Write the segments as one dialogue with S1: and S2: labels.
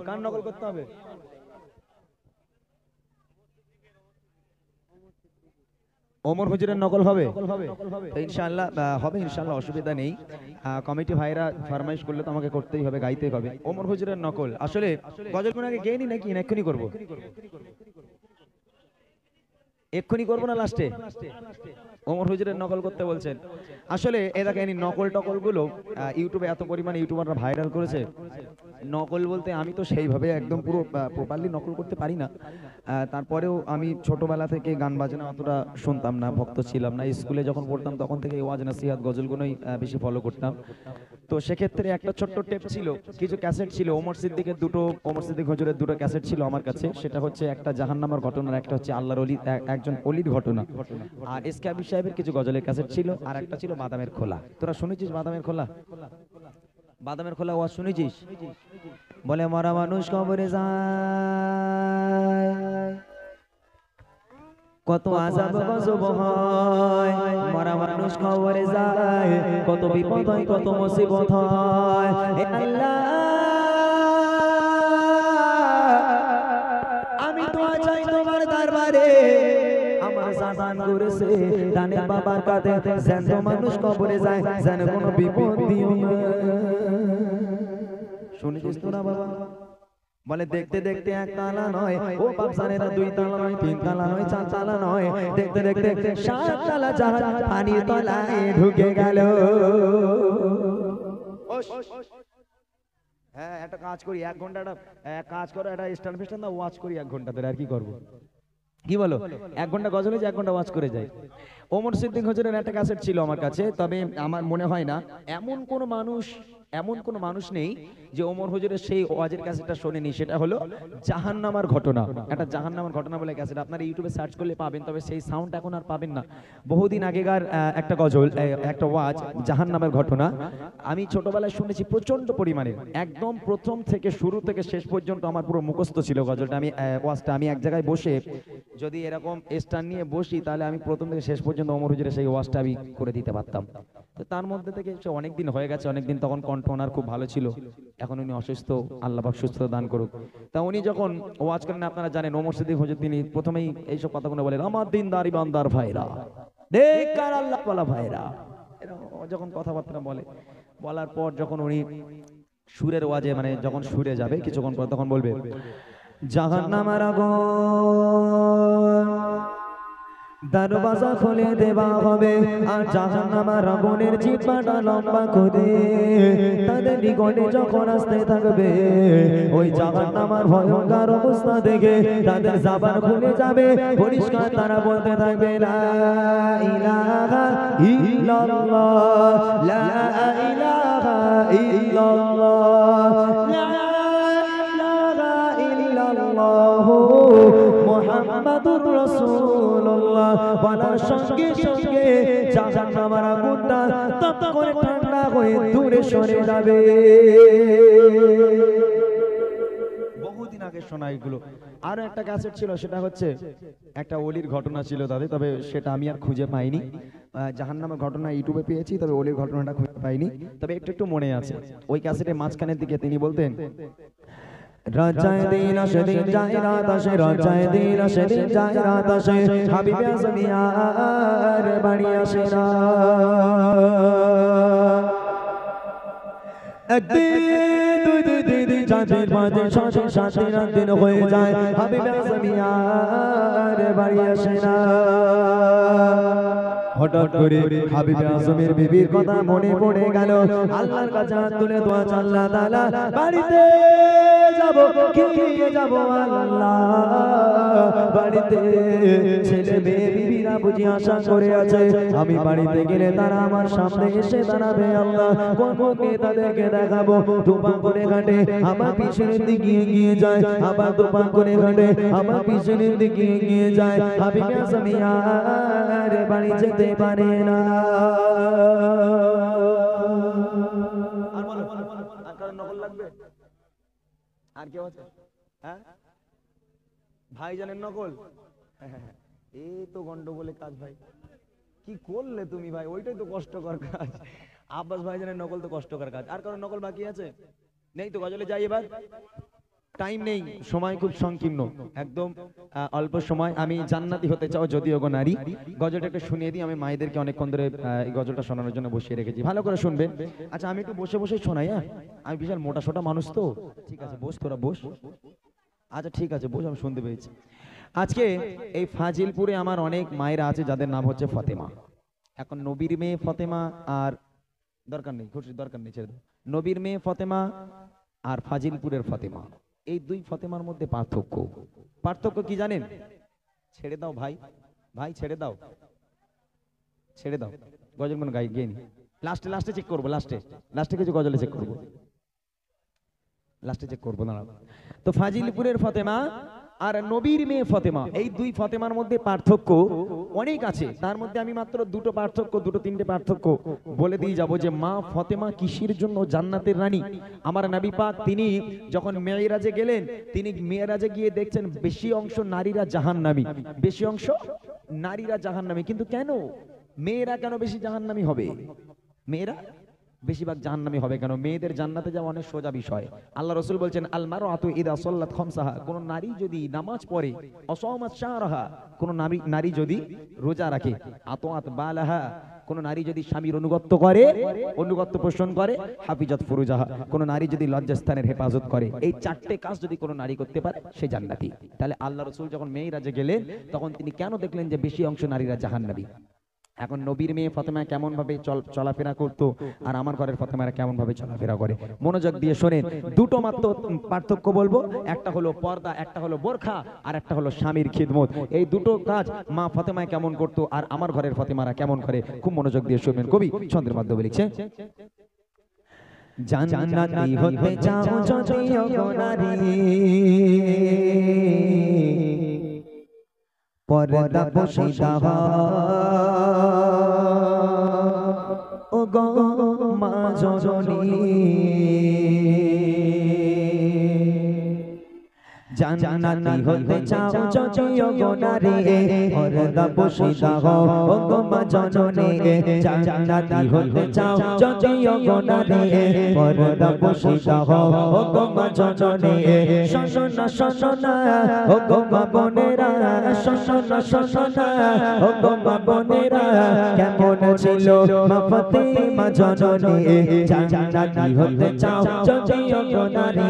S1: কার নকল করতে হবে? ওমর হুজুরের নকল হবে তো ইনশাআল্লাহ হবে ইনশাআল্লাহ, অসুবিধা নেই। কমিটি ভাইরা ফরমাইশ করলে তো আমাকে করতেই হবে, গাইতেই হবে। ওমর হুজুরের নকল আসলে গজল কোন আগে গেয়ে নি নাকি এক্ষুনি করবো? এক্ষুনি করবো না লাস্টে? ওমর হুজুরের নকল করতে বলছেন। আসলে এটাকে নকল টকল গুলো ইউটিউবে এত পরিমাণে ইউটিউবাররা ভাইরাল করেছে। নকল বলতে আমি তো সেইভাবে একদম পুরো প্রপারলি নকল করতে পারি না। তারপরেও আমি ছোটবেলা থেকে গান বাজনা অতটা শুনতাম না, ভক্ত ছিলাম না। স্কুলে যখন পড়তাম তখন থেকে ওয়াজ নাসিহাত গজলগুলোই বেশি ফলো করতাম। তো সেক্ষেত্রে একটা ছোট্ট টেপ ছিল, কিছু ক্যাসেট ছিল। ওমর সিদ্দিক হুজুরের দুটো ক্যাসেট ছিল আমার কাছে। সেটা হচ্ছে একটা জাহান্নামের ঘটনা, একটা হচ্ছে আল্লাহর ওলি একজন অলির ঘটনা। আর এসকে আবির সাহেবের কিছু গজলের ক্যাসেট ছিল, আর একটা ছিল বাদামের খোলা। তোরা শুনেছিস বাদামের খোলা? বাদামের খোলা ওয়াজ শুনেছিস? বলে মরা মানুষ কবরে যায়, কত আযাব গজব হয়, মরা মানুষ কবরে যায়, কত বিপদ হয়, কত মুসিবত হয়। হে আল্লাহ, আমি দোয়া চাই তোমার দরবারে, আমার জাজান করেছে ডানে বাবার কাঁধে, জ্যান্ত মানুষ কবরে যায়, যেন কোনো বিপদ দিও না। শুনেছিস তো না বাবা? বলে দেখতে দেখতে এক তালা নয় ও বাপসানেরা, দুই তালা নয়, তিন তালা নয়, চার তালা নয়, দেখতে দেখতে সাত তালা জাহাজ পানির তলায় ঢুকে গেল। হ্যাঁ, একটা কাজ করি, 1 ঘন্টা কাজ করো, একটা স্ট্যান্ড ফেস্টান না ওয়াচ করি 1 ঘন্টা ধরে। আর কি করবো, কি বলো? 1 ঘন্টা গজল হয়েছে, 1 ঘন্টা ওয়াচ করে যাই। ওমর সিদ্দিক হুজুরের একটা ক্যাসেট ছিল আমার কাছে, তবে আমার মনে হয় না এমন কোন মানুষ নেই যে ওমর হুজুরের সেই ওয়াজের ক্যাসেটটা শোনেনি। সেটা হলো জাহান্নামার ঘটনা। একটা জাহান্নামার ঘটনা বলে ক্যাসেট, আপনারা ইউটিউবে সার্চ করলে পাবেন, তবে সেই সাউন্ড এখন আর পাবেন না। বহুদিন আগেকার একটা গজল, একটা ওয়াজ, জাহান্নামের ঘটনা। আমি ছোটবেলায় শুনেছি প্রচন্ড পরিমাণে, একদম প্রথম থেকে শুরু থেকে শেষ পর্যন্ত আমার পুরো মুখস্থ ছিল গজলটা। ওয়াজটা আমি এক জায়গায় বসে যদি এরকম স্ট্যান্ড নিয়ে বসি, তাহলে আমি প্রথম থেকে শেষ পর্যন্ত ওমর হুজুরের সেই ওয়াজটা আমি করে দিতে পারতাম। তো তার মধ্যে থেকে অনেকদিন হয়ে গেছে, অনেকদিন তখন কণ্ঠ ওনার খুব ভালো ছিল। এখন উনি অসুস্থ, আল্লাহ পাক সুস্থতা দান করুক। তা উনি যখন ওয়াজ করেন, আপনারা জানেন ওমর সিদ্দিক হুজুর তিনি প্রথমেই এইসব কথাগুলো বলেন, আমার দিনদার ইমানদার ভাইরা, নেককার আল্লাহ ওয়ালা ভাইরা, যখন কথাবার্তা বলার পর যখন উনি সুরের ওয়াজে, মানে যখন সুরে যাবে কিছুক্ষণ পর, তখন বলবে জাহান্নামের আগুন দরওয়াজা খুলে দেওয়া হবে, আর জাহান্নামের আগুনের জিহ্বাটা লম্বা করে তাদের নিকটে যখন আসতে থাকবে, ওই জাহান্নামের ভয়ঙ্কর অবস্থা দেখে তাদের জবান খুলে যাবে, পরিষ্কার তারা বলতে থাকবে লা ইলাহা ইল্লাল্লাহ, লা ইলাহা ইল্লাল্লাহ, লা ইলাহা ইল্লাল্লাহ, মুহাম্মাদুর রাসূলুল্লাহ। বলার সঙ্গে সঙ্গে জাহান্নামের আগুনটা তপ করে ঠান্ডা হয়ে দূরে সরে যাবে। বহুদিন আগে শোনা এগুলো। আরো একটা ক্যাসেট ছিল, সেটা হচ্ছে একটা ওলির ঘটনা ছিল তাদের, তবে সেটা আমি আর খুঁজে পাইনি। জাহান্নামের ঘটনা ইউটিউবে পেয়েছি, তবে ওলির ঘটনাটা খুঁজে পাইনি। তবে একটু একটু মনে আছে। ওই ক্যাসেটের মাঝখানের দিকে তিনি বলতেন, রাজায় দিন আসে দিন যায় রাত আসে, রাজায় দিন আসে দিন যায় রাত আসে, হাবিবে আজমি আর বাড়ি আসে না। একদিন দুই দিন চাঁদের মাঝে ছশো সাত দিন হয়ে যায়, হাবিবে আজমি আর বাড়ি আসে না। হঠাৎ করে হাবিবে আজমের বিবির কথা মনে পড়ে গেল। আল্লাহর কাছে হাত তুলে দোয়া, আল্লাহ তাআলা বাড়িতে যাব, খেয়ে যাব আল্লাহ, বাড়িতে ছেলে মেয়ে বিবিরা বুঝি আশা করে আছে, আমি বাড়িতে গেলে তারা আমার সামনে এসে দাঁড়াবে। আল্লাহ কোন মুখে তাদেরকে দেখাবো? দুপা করে ঘাটে আমার পিছনের দিকে এগিয়ে যায়, আবার দুপা করে ঘাটে আমার পিছনের দিকে এগিয়ে যায়। হাবিবে আজমি আর বাড়ি যেতে পারে না। আর বলো, আর কারো নকল লাগবে? আর কেউ আছে? হ্যাঁ, ভাইজানের নকল? এই তো গন্ডগোলের কাজ ভাই, কি করলে তুমি ভাই? ওইটাই তো কষ্টকর কাজ। আব্বাস ভাইজানের নকল তো কষ্টকর কাজ। আর কারো নকল বাকি আছে? নেই তো? গজলে যাই এবার। টাইম নেই, সময় খুব সংকীর্ণ, একদম অল্প সময়। আমি জান্নাতি হতে চাও যদিও গো নারী, গজলটা একটু শুনিয়ে দিই। আমি মায়েদেরকে অনেকক্ষণ ধরে এই গজলটা শোনানোর জন্য বসিয়ে রেখেছি, ভালো করে শুনবেন। আচ্ছা আমি একটু বসে বসে শোনাই, হ্যাঁ আমি বিশাল মোটা সোটা মানুষ তো। ঠিক আছে বস, তোরা বস। আচ্ছা ঠিক আছে বস, আমি শুনতে পেয়েছি। আজকে এই ফাজিলপুরে আমার অনেক মায়েরা আছে যাদের নাম হচ্ছে ফতেমা। এখন নবীর মেয়ে ফতেমা আর দরকার নেই, খুশির দরকার নেই, ছেড়ে দাও। নবীর মেয়ে ফতেমা আর ফাজিলপুরের ফতেমা, এই দুই ফতেমার মধ্যে পার্থক্য। পার্থক্য কি জানেন? ছেড়ে দাও ভাই, ভাই ছেড়ে দাও, ছেড়ে দাও। গজল কোন গাই গেনি, লাস্টে লাস্টে চেক করবো, লাস্টে লাস্টে কিছু গজলে চেক করবো, লাস্টে চেক করবো না। তো ফাজিলপুরের ফতেমা আর নবীর মেয়ে ফতেমা, এই দুই ফতেমার মধ্যে পার্থক্য অনেক আছে। তার মধ্যে আমি মাত্র দুটো পার্থক্য, দুটো তিনটে পার্থক্য বলে দিয়ে যাব। যে মা ফতেমা কিসের জন্য জান্নাতের রানী। আমার নবী পাক তিনি যখন মেরাজে গেলেন, তিনি মেরাজে গিয়ে দেখছেন বেশি অংশ নারীরা জাহান্নামী, বেশি অংশ নারীরা জাহান্নামী। কিন্তু কেন মেয়েরা কেন বেশি জাহান্নামী হবে? মেয়েরা বেশিরভাগ জাহান্নামী হবে কেন? মেয়েদের জান্নাতে যাওয়া অনেক সোজা বিষয়। আল্লাহ রাসূল বলছেন আল মারআতু ইযা সাল্লাত খামসাহা, কোন নারী যদি নামাজ পড়ে, অসামাত শাহরাহা, কোন নারী যদি রোজা রাখে, আতাত বালাহা, কোন নারী যদি স্বামীর অনুগত্য করে, অনুগত্য পোষণ করে, হাফিজাত ফুরুজাহা, কোন নারী যদি লজ্জাস্থানের হেফাজত করে, এই চারটে কাজ যদি কোন নারী করতে পারে সে জান্নাতি। তাহলে আল্লাহ রাসূল যখন মেরাজে গেলেন তখন তিনি কেন দেখলেন যে বেশি অংশ নারীরা জাহান্নামী। এখন নবীর মেয়ে ফতেমা কেমন ভাবে চলাফেরা করতো আর আমার ঘরের ফতেমারা কেমন ভাবে চলাফেরা করে, মনোযোগ দিয়ে শোনেন। দুটো মাত্র পার্থক্য বলবো, একটা হলো পর্দা, একটা হলো বোরখা, আর একটা হলো স্বামীর খিদমত। এই দুটো কাজ মা ফতেমায় কেমন করতো আর আমার ঘরের ফতেমারা কেমন করে, খুব মনোযোগ দিয়ে শুনবেন। কবি ছন্দের মাধ্যমে লিখছে, জান্নাতি হতে চাও যদিও গো নারী, পর্দা পোশিদা ও গো মা জননী, জান্নাতি হতে চাও যদিও গো নারী, পর্দা পোশিদা ও গো মা জননী, জান্নাতি হতে চাও যদিও গো নারী, পর্দা পোশিদা ও গো মা জননী। শোনা শোনা ও গো মা বোনেরা, শোনা শোনা ও গো মা বোনেরা, কেমন ছিল মা ফাতেমা জননী, জান্নাতি হতে চাও যদিও গো নারী,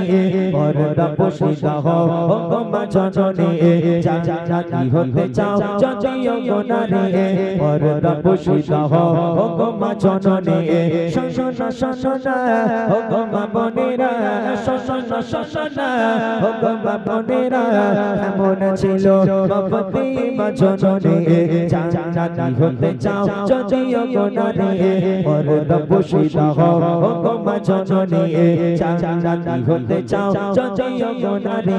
S1: পর্দা পোশিদা ও গো মা জননী, জান্নাতি হতে চাও যদিও গো নারী, পর্দা পোশিদা ও গো মা জননী। শোনা শোনা ও গো মা বোনেরা, শোনা শোনা ও গো মা বোনেরা, কেমন ছিল মা ফাতেমা জননী, জান্নাতি হতে চাও যদিও গো নারী, পর্দা পোশিদা ও গো মা জননী, জান্নাতি হতে চাও যদিও গো নারী,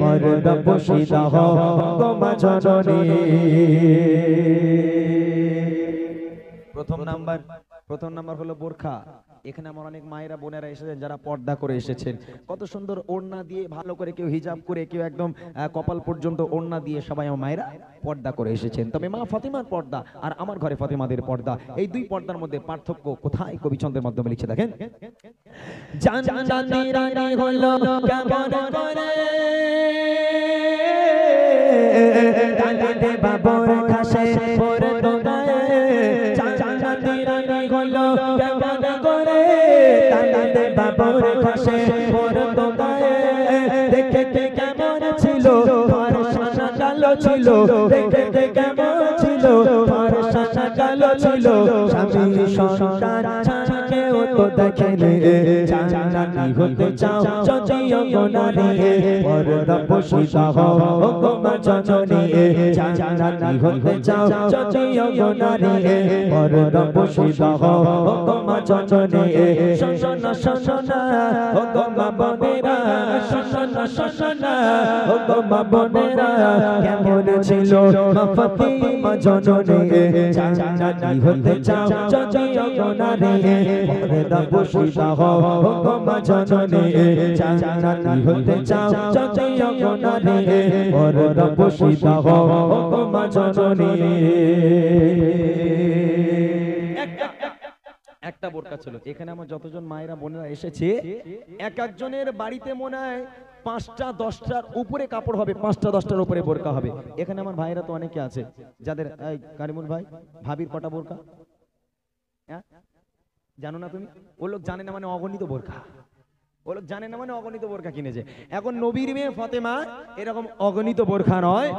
S1: পর্দা পোশিদা ও গো মা জননী। প্রথম নাম্বার হলো বোরখা। এখানে আমার অনেক মায়েরা বোনেরা এসেছেন যারা পর্দা করে এসেছেন, কত সুন্দর ওড়না দিয়ে, ভালো করে, কেউ হিজাব করে, কেউ একদম কপাল পর্যন্ত ওড়না দিয়ে, সবাই আমার মায়েরা পর্দা করে এসেছেন। তবে মা ফাতেমার পর্দা আর আমার ঘরে ফাতেমাদের পর্দা, এই দুই পর্দার মধ্যে পার্থক্য কোথায়? কবি ছন্দের মাধ্যমে লিখে দেখেন, জান্নাতি রানী হলো কেমন করে, ডালিতে বাবর খাসে পরে দোগায়ে, জান্নাতি রানী হলো কেমন করে, ডালিতে বাবর খাসে পরে দোগায়ে, দেখতে কেমন ছিল ফর্সা কালো ছিল, দেখতে কেমন ছিল ফর্সা কালো ছিল, স্বামী সংসার ছাড়া কেউ তো দেখেনি, জান্নাতি হতে চাও যদিও গো নারী, পর্দা পোশিদা ও গো মা জননী, জান্নাতি হতে চাও যদিও গো নারী, পর্দা পোশিদা ও গো মা জননী। শোনা শোনা ও গো মা বোনেরা, শোনা শোনা ও গো মা বোনেরা, কেমন ছিল মা ফাতেমা জননী, জান্নাতি হতে চাও যদিও গো নারী, পর্দা পোশিদা ও গো মা জননী, জান্নাতি হতে চাও যদিও গো নারী, পর্দা পোশিদা ও গো মা জননী। একটা বোরকা ছিল। এখানে আমার যতজন মায়েরা বোনেরা এসেছে, এক একজনের বাড়িতে মনে হয় 5টা 10টার উপরে কাপড় হবে, 5টা 10টার উপরে বোরকা হবে। এখানে আমার ভাইরা তো অনেকে আছে যাদের, এই কারিমুল ভাই, ভাবির কটা বোরকা? হ্যাঁ জানো না তুমি? ও লোক জানে না মানে অগণিত বোরকা, ও লোক জানে না মানে অগণিত বোরকা কিনেছে। এখন নবীর মেয়ে ফাতেমা এরকম অগণিত বোরকা নয়,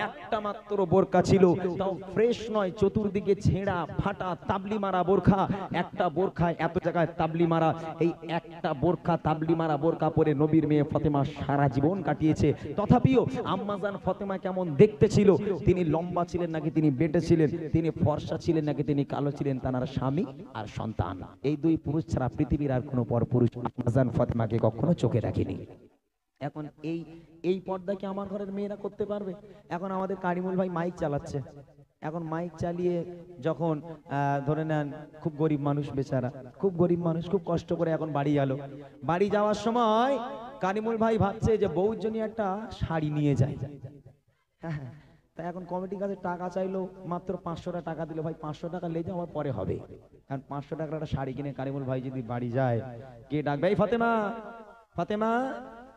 S1: একটা মাত্র বোরকা ছিল, তাও ফ্রেশ নয়, চতুর্দিকে ছেঁড়া ফাটা তাবলি মারা বোরকা। একটা বোরখায় এত জায়গায় তাবলি মারা, এই একটা বোরকা তাবলি মারা বোরকা পরে নবীর মেয়ে ফাতেমা সারা জীবন কাটিয়েছে। তথাপিও আম্মাজান ফাতেমা কেমন দেখতে ছিল, তিনি লম্বা ছিলেন নাকি তিনি বেটে ছিলেন, তিনি ফর্সা ছিলেন নাকি তিনি কালো ছিলেন, তার স্বামী আর সন্তান, এই দুই পুরুষ ছাড়া পৃথিবীর আর কোনো পর পুরুষ আম্মাজান ফাতেমা মাকে কখনো চোখে রাখিনি। এখন এই পর্দা কি আমার ঘরের মেয়েরা করতে পারবে? এখন আমাদের কারিমুল ভাই মাইক চালাচ্ছে, এখন মাইক চালিয়ে যখন ধরে নেন খুব গরিব মানুষ, বেচারা খুব গরিব মানুষ, খুব কষ্ট করে এখন বাড়ি গেল, বাড়ি যাওয়ার সময় কারিমুল ভাই ভাবছে যে বউর জন্য একটা শাড়ি নিয়ে যায়। হ্যাঁ, তাই এখন কমিটির কাছে টাকা চাইলো, মাত্র 500 টাকা দিল। ভাই 500 টাকা লে যাও, আমার পরে হবে। কারণ 500 টাকার একটা শাড়ি কিনে কারিমুল ভাই যদি বাড়ি যায়, কে ডাকবে? এই ফাতেমা, ফাতেমা।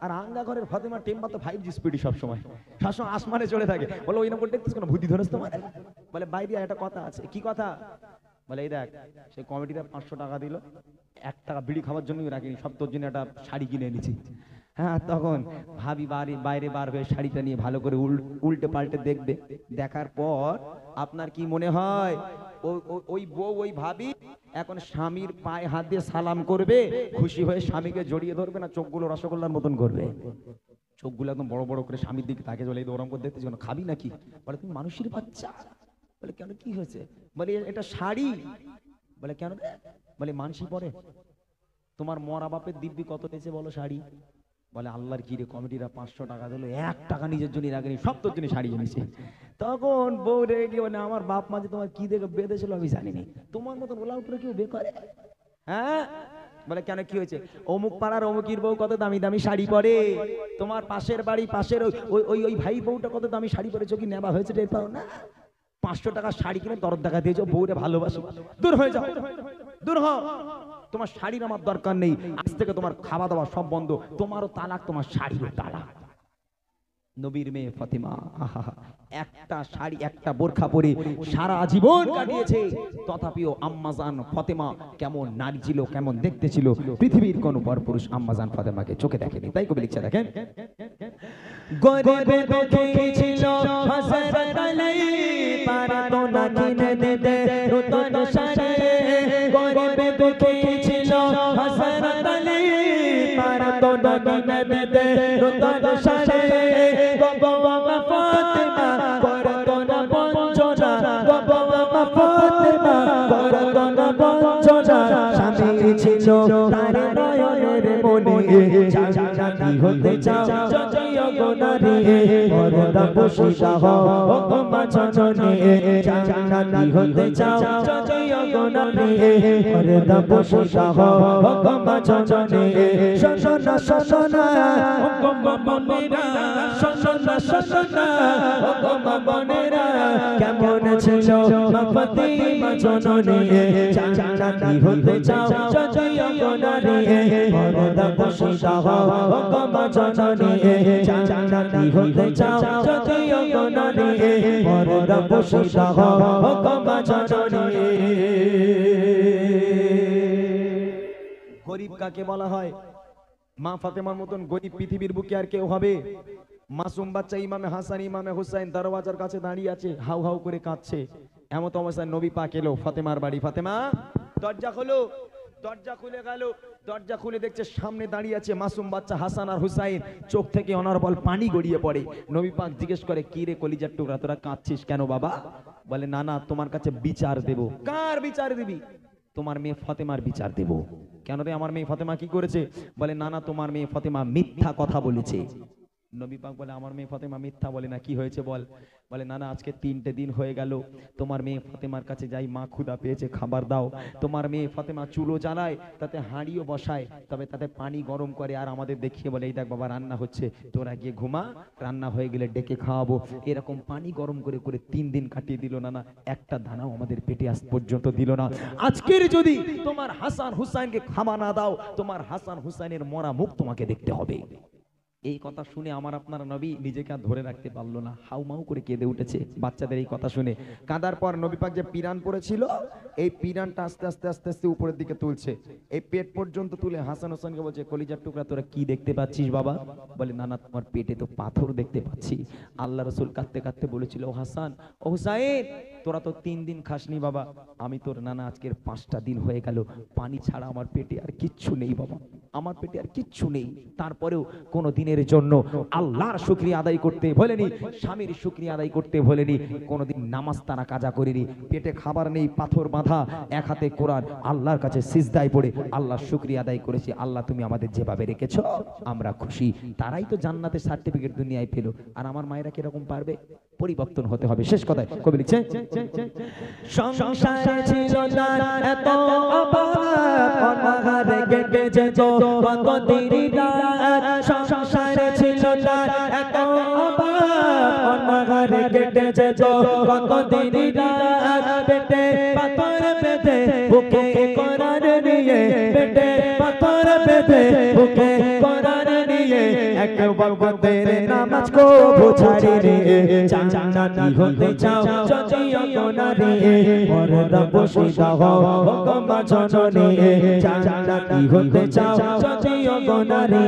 S1: আর আঙ্গা ঘরের ফাতেমা টেম্পা তো 5G স্পিডি, সবসময় সবসময় আসমানে চলে থাকে। বলো ওই নম্বর দেখতেছ কোনো ভূতি ধরেছ তোমার? বলে বাইরে একটা কথা আছে। কি কথা? বলে এই দেখ, সেই কমিটিটা 500 টাকা দিল, 1 টাকা বিড়ি খাওয়ার জন্যই রাখিনি, সব তোর জন্য একটা শাড়ি কিনে এনেছি। হ্যাঁ, তখন ভাবি বাইরে বার হয়ে শাড়িটা নিয়ে ভালো করে উল্টে পাল্টে দেখবে। দেখার পর আপনার কি মনে হয় ওই বউ, ওই ভাবি এখন স্বামীর পায়ে হাত দিয়ে সালাম করবে, খুশি হয়ে স্বামীকে জড়িয়ে ধরবে, না চোখগুলো রসগোল্লার মতন করবে? চোখগুলো একদম বড় বড় করে স্বামীর দিকে তাকে চলে ওরম করে দেখতেছি, খাবি নাকি? বলে তুমি মানুষের বাচ্চা। বলে কেন, কি হয়েছে? বলে এটা শাড়ি। বলে কেন? বলে মানসি পরে, তোমার মরা বাপের দিব্যি কত নিয়েছে বলো শাড়ি? বলে আল্লাহর কি রে, কমিটিরা 500 টাকা দিল, 1 টাকা নিজের জন্য রাখেনি, সব তোর জন্য শাড়ি এনেছে। তখন বউ রেগে গিয়ে বলে আমার বাপ মা যে তোমার কি দেখে বেঁধেছিল আমি জানিনি, তোমার মতন ওলা উপরে কেউ বে করে? হ্যাঁ। বলে কেন, কি হয়েছে? অমুক পাড়ার অমুকির বউ কত দামি দামি শাড়ি পরে, তোমার পাশের বাড়ি পাশের ওই ভাই বউটা কত দামি শাড়ি পরেছো, কি নেবা হয়েছে টের পাও না? 500 টাকা শাড়ি কিনে দরদ দেখা দিয়েছো, বউরে ভালোবাসো, দূর হয়ে যাও, দূর হও, তোমার শাড়ির আমার দরকার নেই, আজ থেকে তোমার খাওয়া দাওয়া সব বন্ধ, তোমারও তালাক, তোমার শাড়িরও তালাক। নবীর মেয়ে ফাতেমা একটা শাড়ি একটা বোরখা পরে সারা জীবন কাটিয়েছে। তথাপিও আম্মাজান ফাতেমা কেমন নারী ছিল, কেমন দেখতে ছিল, পৃথিবীর কোন পরপুরুষ আম্মাজান ফাতেমাকে চোখে দেখেনি। তাই কবি লিখছে, দেখেন, গরিবে দেখেছিল হযরত আলী, পারতো না কিনে দিতে নতুন শাড়ি। গরিবে দেখেছিল হযরত আলী, পারতো না কিনে দিতে নতুন শাড়ি। বাবা ফাতেমা করতো না বঞ্চনা, বাবা ফাতেমা করতো না বঞ্চনা। স্বামী ছিল তার নয়নের মনে, জান্নাতি হতে চাও যদিও গো নারী, পর্দা পোশিদা হও গো মা জননী। জান্নাতি হতে চাও যদিও গো নারী, পর্দা পোশিদা হও গো মা জননী। শোনা শোনা গো মা বোনেরা, শোনা শোনা গো মা বোনেরা, কেমন ছিল মা ফাতেমা জননী। জান্নাতি হতে চাও যদিও গো নারী, পর্দা পোশিদা হও গো মা জননী। জান্নাতি হতে চাও যদিও গো নারী, পর্দা পোশিদা হও গো মা জননী। গরিব কাকে বলা হয়? মা ফাতেমার মতন গরিব পৃথিবীর বুকে আর কেউ হবে? মাসুম বাচ্চা ইমামে হাসান ইমামে হুসাইন দরওয়াজার কাছে দাঁড়িয়ে আছে, হাউ হাউ করে কাঁদছে। এমত অবস্থায় নবী পাক এলো ফাতেমার বাড়ি। ফাতেমা দরজা খোলো। দরজা খুলে গেল, দরজা খুলে দেখছে সামনে দাঁড়িয়ে আছে মাসুম বাচ্চা হাসান আর হুসাইন। চোখ থেকে অনর্বল পানি গড়িয়ে পড়ে। নবী পাক জিজ্ঞেস করে, কি রে কলিজার টুকরা, তোরা কাঁদছিস কেন বাবা? বলে না না, তোমার কাছে বিচার দেব। কার বিচার দিবি? তোমার মেয়ে ফাতেমার বিচার দেব। কেন রে, আমার মেয়ে ফাতেমা কি করেছে? বলে না না, তোমার মেয়ে ফাতেমা মিথ্যা কথা বলেছে। নবী পাক বলে, আমার মেয়ে ফাতেমা মিথ্যা বলে না, কি হয়েছে বল? বলে না না, আজকে 3টে দিন হয়ে গেল তোমার মেয়ে ফাতেমার কাছে যাই, মা ক্ষুধা পেয়েছে খাবার দাও। তোমার মেয়ে ফাতেমা চুলো জ্বালায়, তাতে হাঁড়িও বসায়, তবে তাতে পানি গরম করে আর আমাদের দেখিয়ে বলে, এই দেখ বাবা রান্না হচ্ছে, তোরা গিয়ে ঘুমা, রান্না হয়ে গেলে ডেকে খাওয়াবো। এরকম পানি গরম করে করে 3 দিন কাটিয়ে দিল। না না, একটা দানাও আমাদের পেটে আজ পর্যন্ত দিল না। আজকের যদি তোমার হাসান হুসাইনকে খাওয়া না দাও, তোমার হাসান হুসাইনের মরা মুখ তোমাকে দেখতে হবে। এই কথা শুনে আমার আপনার নবী নিজেকে আর ধরে রাখতে পারলো না, হাউমাউ করে কেঁদে উঠেছে বাচ্চাদের এই কথা শুনে। কাঁদার পর নবী পাক যে পিরান পড়েছিল, এই পিরানটা আস্তে আস্তে আস্তে আস্তে উপরের দিকে তুলছে, এই পেট পর্যন্ত তুলে হাসান হোসেনকে বলছে, কলিজার টুকরা তোরা কি দেখতে পাচ্ছিস বাবা? বলে, নানা তোমার পেটে তো পাথর দেখতে পাচ্ছি। আল্লাহ রসুল কাঁদতে কাঁদতে বলেছিল, ও হাসান, ও হুসাইন, তোরা তো 3 দিন খাসনি বাবা, আমি তোর নানা আজকের 5টা দিন হয়ে গেল, পানি ছাড়া আমার পেটে আর কিচ্ছু নেই বাবা, আমার পেটে আর কিচ্ছু নেই। তারপরেও কোনো দিনের জন্য আল্লাহর শুকরিয়া আদায় করতে ভোলেনি, স্বামীর শুকরিয়া আদায় করতে ভোলেনি, কোনোদিন নামাজ তারা কাজা করেনি। পেটে খাবার নেই, পাথর বাঁধা, এক হাতে কোরআন, আল্লাহর কাছে সিজদায় পড়ে আল্লাহর শুকরিয়া আদায় করেছি। আল্লাহ তুমি আমাদের যেভাবে রেখেছো আমরা খুশি। তারাই তো জান্নাতের সার্টিফিকেট দুনিয়ায় পেল, আর আমার মায়েরা কিরকম পারবে? পরিবর্তন হতে হবে। শেষ কথায় কবি লিখছে, সংসারে ছিল না এত অভাব, অনাহারে কেটে যেত কত দিন রাত। সংসারে ছিল না এত অভাব, অনাহারে কেটে যেত কত দিন রাত। পেটে পাথর বেঁধে বুকে কোরআন নিয়ে, পেটে পাথর বেঁধে বুকে কোরআন নিয়ে, এক ওয়াক্তের নামাজ কো বুঝারি রে। জান্নাতি হতে চাও যদিও নারী, পর্দা বসিদা হও গমা জননী। জান্নাতি হতে চাও যদিও নারী,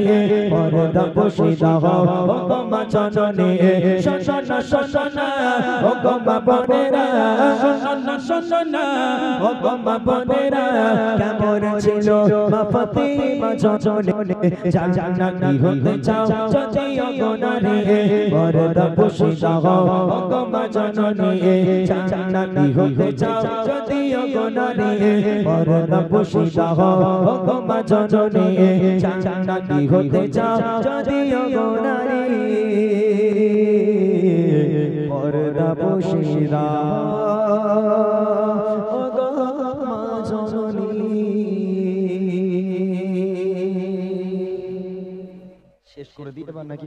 S1: পর্দা বসিদা হও গমা জননী। শোনা শোনা ও গমা বোনেরা, শোনা শোনা ও গমা বোনেরা, কেমন ছিল মা ফাতিমা জননী। জান্নাতি হতে চাও যদিও নারী, পর্দা বসিদা হও গমা জননী। জান্নাতি হতে চাও যদিও নারী, পর্দা বসিদা হও গমা জননী। জান্নাতি হতে চাও যদিও নারী, পর্দা বসিদা হও গমা জননী। শেষ করে দিতে পার নাকি?